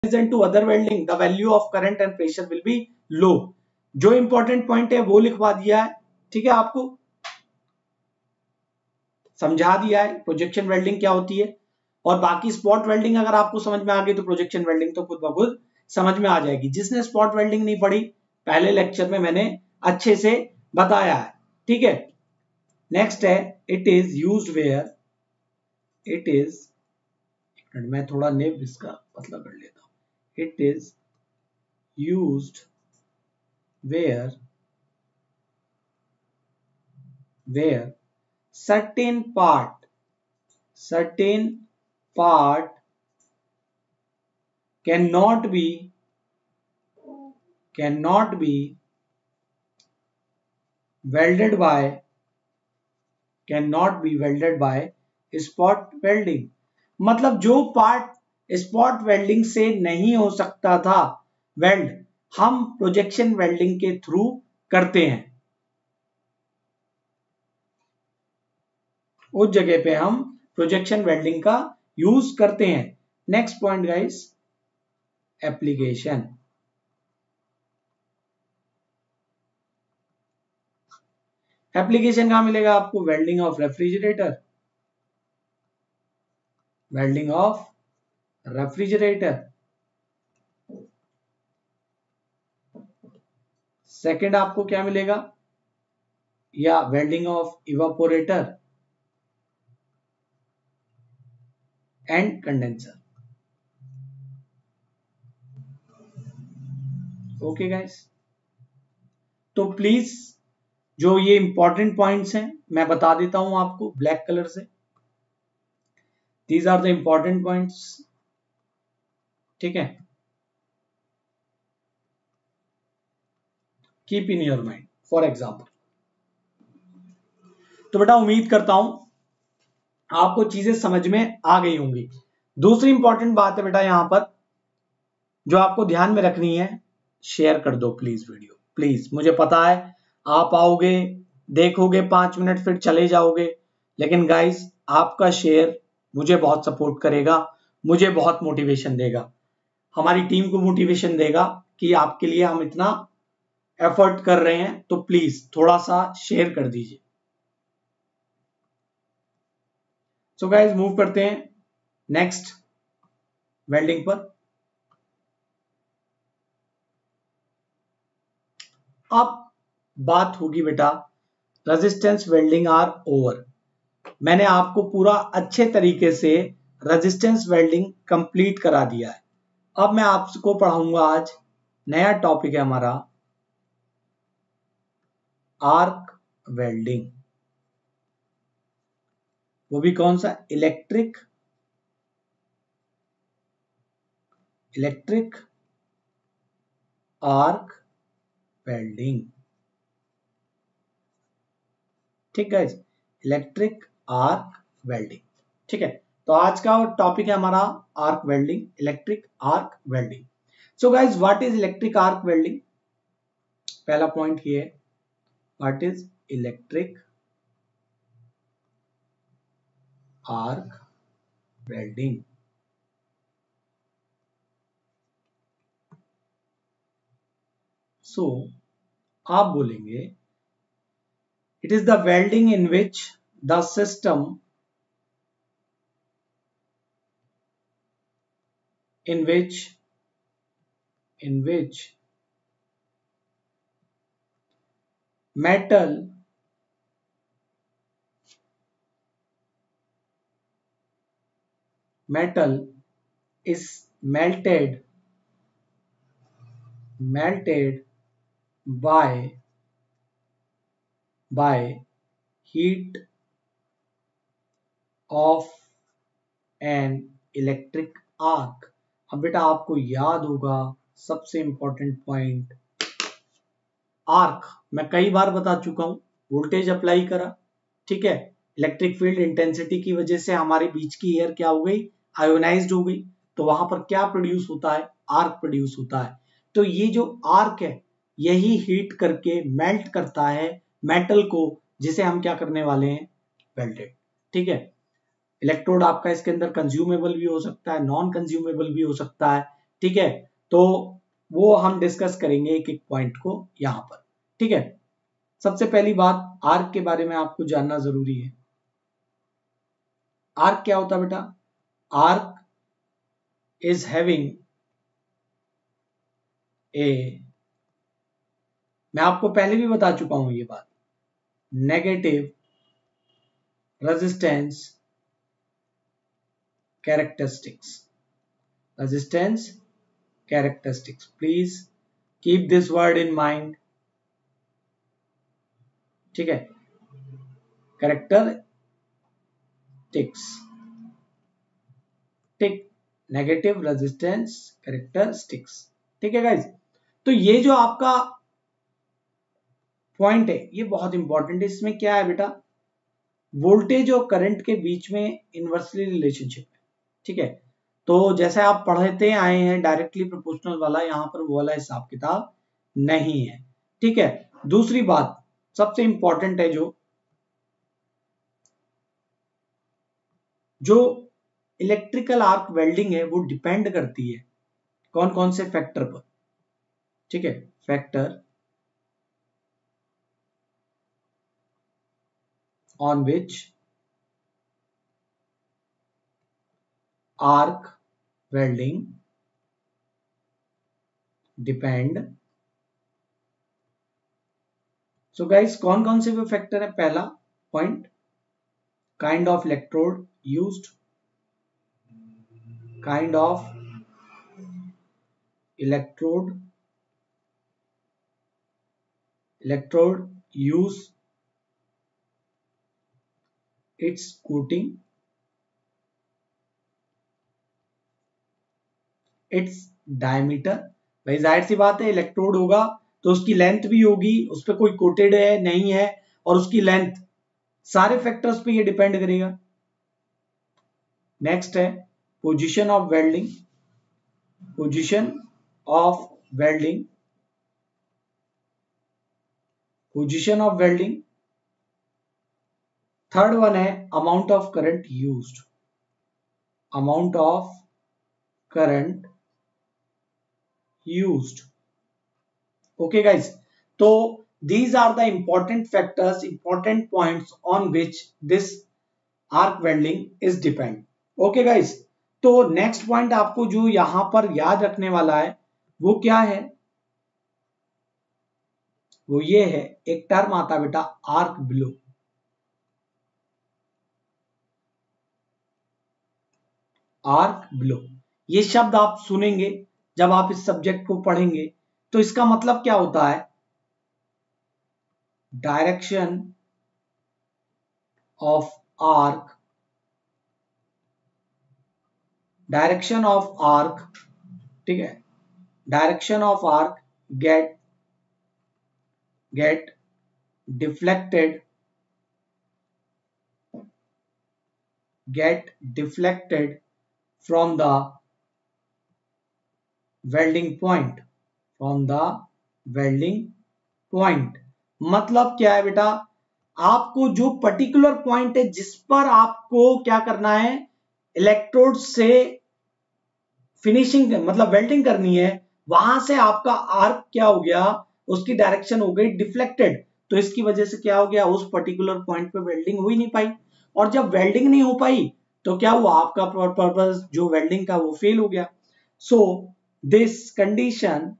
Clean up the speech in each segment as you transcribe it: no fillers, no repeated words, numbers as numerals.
to other welding, the value of current and pressure will be low. जो important point है वो लिखवा दिया है, ठीक है, आपको समझा दिया है प्रोजेक्शन वेल्डिंग क्या होती है। और बाकी स्पॉट वेल्डिंग अगर आपको समझ में आ गई तो प्रोजेक्शन वेल्डिंग तो खुद ब खुद समझ में आ जाएगी। जिसने स्पॉट वेल्डिंग नहीं पढ़ी, पहले लेक्चर में मैंने अच्छे से बताया है, ठीक है। नेक्स्ट है it is used where, it is, मैं थोड़ा नेब इसका पतला कर लेता हूं, it is used where certain part cannot be welded by spot welding। मतलब जो पार्ट स्पॉट वेल्डिंग से नहीं हो सकता था वेल्ड, हम प्रोजेक्शन वेल्डिंग के थ्रू करते हैं, उस जगह पे हम प्रोजेक्शन वेल्डिंग का यूज करते हैं। Next point guys, application. Application कहां मिलेगा आपको? Welding of refrigerator, welding of refrigerator. Second आपको क्या मिलेगा? या welding of evaporator and condenser. Okay guys, तो प्लीज जो ये इंपॉर्टेंट पॉइंट्स हैं मैं बता देता हूं आपको ब्लैक कलर से। These are the important points, ठीक है, keep in your mind for example. तो बेटा उम्मीद करता हूं आपको चीजें समझ में आ गई होंगी। दूसरी इंपॉर्टेंट बात है बेटा यहां पर जो आपको ध्यान में रखनी है, शेयर कर दो प्लीज वीडियो, प्लीज। मुझे पता है आप आओगे, देखोगे 5 मिनट फिर चले जाओगे, लेकिन गाइस आपका शेयर मुझे बहुत सपोर्ट करेगा, मुझे बहुत मोटिवेशन देगा, हमारी टीम को मोटिवेशन देगा कि आपके लिए हम इतना एफर्ट कर रहे हैं, तो प्लीज थोड़ा सा शेयर कर दीजिए। सो गाइस मूव करते हैं नेक्स्ट वेल्डिंग पर। अब बात होगी बेटा रेजिस्टेंस वेल्डिंग आर ओवर। मैंने आपको पूरा अच्छे तरीके से रेजिस्टेंस वेल्डिंग कंप्लीट करा दिया है। अब मैं आपको पढ़ाऊंगा आज नया टॉपिक है हमारा आर्क वेल्डिंग। वो भी कौन सा? इलेक्ट्रिक आर्क वेल्डिंग, ठीक है, इलेक्ट्रिक आर्क वेल्डिंग, ठीक है। तो आज का टॉपिक है हमारा arc welding, electric arc welding. So guys what is electric arc welding? पहला पॉइंट ये है, what is electric arc welding? So आप बोलेंगे it is the welding in which the system in which metal is melted by heat of an electric arc। अब बेटा आपको याद होगा सबसे इंपॉर्टेंट पॉइंट आर्क, मैं कई बार बता चुका हूं, वोल्टेज अप्लाई करा, ठीक है, इलेक्ट्रिक फील्ड इंटेंसिटी की वजह से हमारे बीच की एयर क्या हो गई? आयोनाइज्ड हो गई, तो वहां पर क्या प्रोड्यूस होता है? आर्क प्रोड्यूस होता है। तो ये जो आर्क है यही हीट करके मेल्ट करता है मेटल को, जिसे हम क्या करने वाले हैं? वेल्डेड, ठीक है। इलेक्ट्रोड आपका इसके अंदर कंज्यूमेबल भी हो सकता है, नॉन कंज्यूमेबल भी हो सकता है, ठीक है, तो वो हम डिस्कस करेंगे एक एक पॉइंट को यहां पर। ठीक है, सबसे पहली बात आर्क के बारे में आपको जानना जरूरी है। आर्क क्या होता है बेटा? आर्क इज हैविंग ए, मैं आपको पहले भी बता चुका हूं ये बात, negative resistance characteristics. Resistance characteristics, please keep this word in mind. ठीक है, कैरेक्टरिस्टिक्स, टिक, नेगेटिव रेजिस्टेंस कैरेक्टरिस्टिक्स। ठीक है गाइज, तो ये जो आपका पॉइंट है ये बहुत इंपॉर्टेंट है। इसमें क्या है बेटा? वोल्टेज और करंट के बीच में इनवर्सली रिलेशनशिप है। ठीक है, तो जैसे आप पढ़ते आए हैं डायरेक्टली प्रोपोर्शनल वाला, यहां पर वो वाला हिसाब किताब नहीं है। ठीक है, दूसरी बात सबसे इंपॉर्टेंट है, जो इलेक्ट्रिकल आर्क वेल्डिंग है वो डिपेंड करती है कौन कौन से फैक्टर पर। ठीक है, factor on which arc welding depend। so guys, कौन कौन से वो फैक्टर है? पहला point, kind of electrode used, kind of electrode use, it's coating, its diameter. भाई जाहिर सी बात है, इलेक्ट्रोड होगा तो उसकी लेंथ भी होगी, उस पर कोई कोटेड है नहीं है, और उसकी लेंथ, सारे फैक्टर्स पे ये डिपेंड करेगा। नेक्स्ट है position of welding, position of welding, position of welding. Third one है amount of current used, amount of current used. Okay guys, तो these are the important factors, important points on which this arc welding is depend। Okay guys, तो next point आपको जो यहां पर याद रखने वाला है वो क्या है? वो ये है, एक टर्म आता बेटा आर्क ब्लो। आर्क ब्लो, ये शब्द आप सुनेंगे जब आप इस सब्जेक्ट को पढ़ेंगे, तो इसका मतलब क्या होता है? Direction of arc, direction of arc, ठीक है, direction of arc get deflected, get deflected from the welding point, from the welding point। मतलब क्या है बेटा? आपको जो पर्टिकुलर पॉइंट है जिस पर आपको क्या करना है, इलेक्ट्रोड से फिनिशिंग मतलब वेल्डिंग करनी है, वहां से आपका आर्क क्या हो गया, उसकी डायरेक्शन हो गई डिफ्लेक्टेड। तो इसकी वजह से क्या हो गया, उस पर्टिकुलर पॉइंट पे वेल्डिंग हो ही नहीं पाई, और जब वेल्डिंग नहीं हो पाई तो क्या हुआ, आपका पर्पस जो वेल्डिंग का वो फेल हो गया। सो दिस कंडीशन,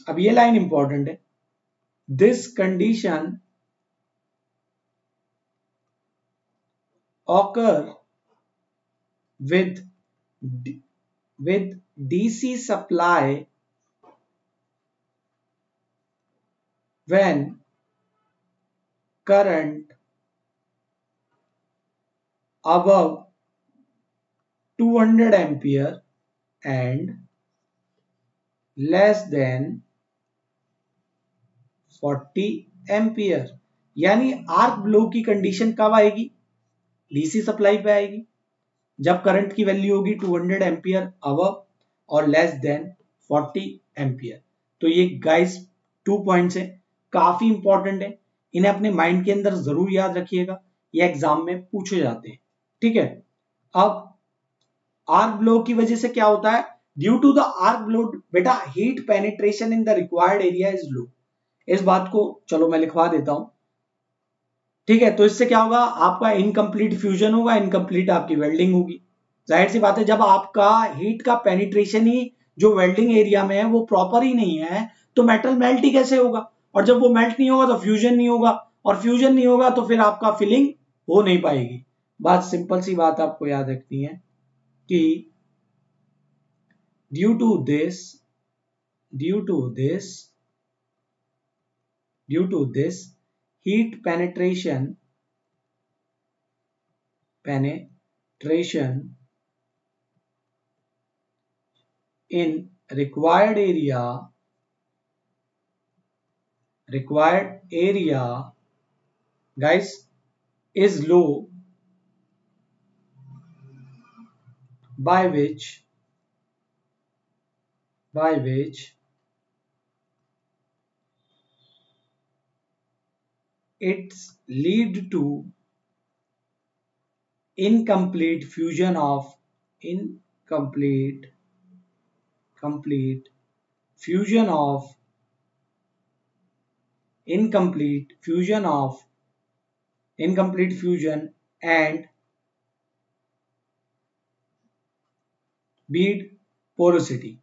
अब ये लाइन इंपॉर्टेंट है, this condition occur with DC supply when current above 200 ampere and less than 40 ampere. यानी आर्क ब्लो की कंडीशन कब आएगी? डीसी सप्लाई पे आएगी, जब करंट की वैल्यू होगी 200 एम्पियर अबव और लेस देन 40 एम्पियर। तो ये गाइस 2 पॉइंट्स है, काफी इंपॉर्टेंट है, इन्हें अपने माइंड के अंदर जरूर याद रखिएगा, ये एग्जाम में पूछे जाते हैं। ठीक है, अब आर्क ब्लो की वजह से क्या होता है, due to the arc load बेटा heat penetration in the required area is low. इस बात को चलो मैं लिखवा देता हूं, ठीक है। तो इससे क्या होगा, आपका इनकम्प्लीट फ्यूजन होगा, इनकम्प्लीट आपकी वेल्डिंग होगी। जाहिर सी बात है, जब आपका हीट का पेनिट्रेशन ही जो वेल्डिंग एरिया में है वो प्रॉपर ही नहीं है तो मेटल मेल्ट ही कैसे होगा, और जब वो मेल्ट नहीं होगा तो फ्यूजन नहीं होगा, और फ्यूजन नहीं होगा तो फिर आपका फिलिंग हो नहीं पाएगी। बात सिंपल सी बात आपको याद रखनी है कि due to this due to this due to this heat penetration in required area guys is low, by which it's lead to incomplete fusion of incomplete fusion of incomplete fusion and bead porosity।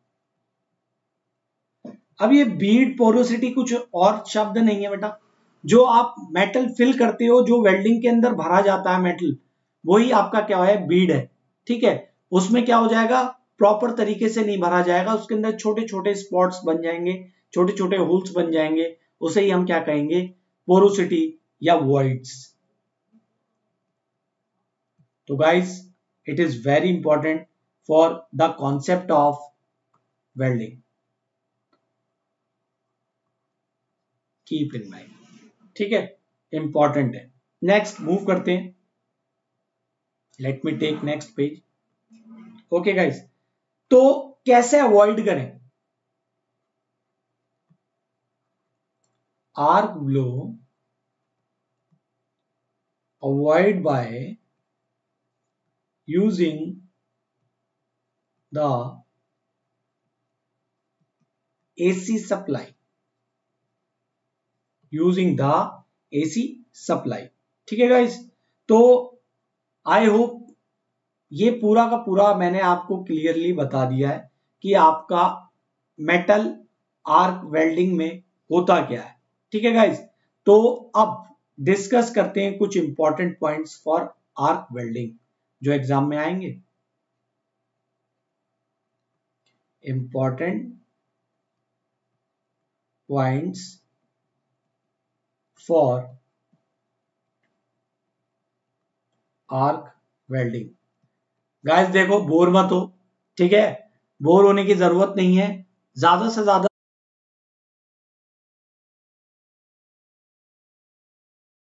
अब ये Beed porosity कुछ और शब्द नहीं है बेटा, जो आप मेटल फिल करते हो, जो वेल्डिंग के अंदर भरा जाता है मेटल, वही आपका क्या है, बीड है, ठीक है। उसमें क्या हो जाएगा, प्रॉपर तरीके से नहीं भरा जाएगा, उसके अंदर छोटे छोटे स्पॉट्स बन जाएंगे, छोटे छोटे होल्स बन जाएंगे, उसे ही हम क्या कहेंगे, पोरोसिटी या वॉइड्स। तो guys it is very important for the concept of welding, keep in mind, ठीक है, इंपॉर्टेंट है। नेक्स्ट मूव करते हैं, let me take next page. Okay guys, तो कैसे अवॉइड करें arc blow, avoid by using the AC supply, ठीक है गाइस। तो आई होप ये पूरा का पूरा मैंने आपको क्लियरली बता दिया है कि आपका मेटल आर्क वेल्डिंग में होता क्या है, ठीक है गाइस। तो अब डिस्कस करते हैं कुछ important points for arc welding जो एग्जाम में आएंगे। Important points for arc welding. Guys देखो, बोर मत हो, ठीक है, बोर होने की जरूरत नहीं है, ज्यादा से ज्यादा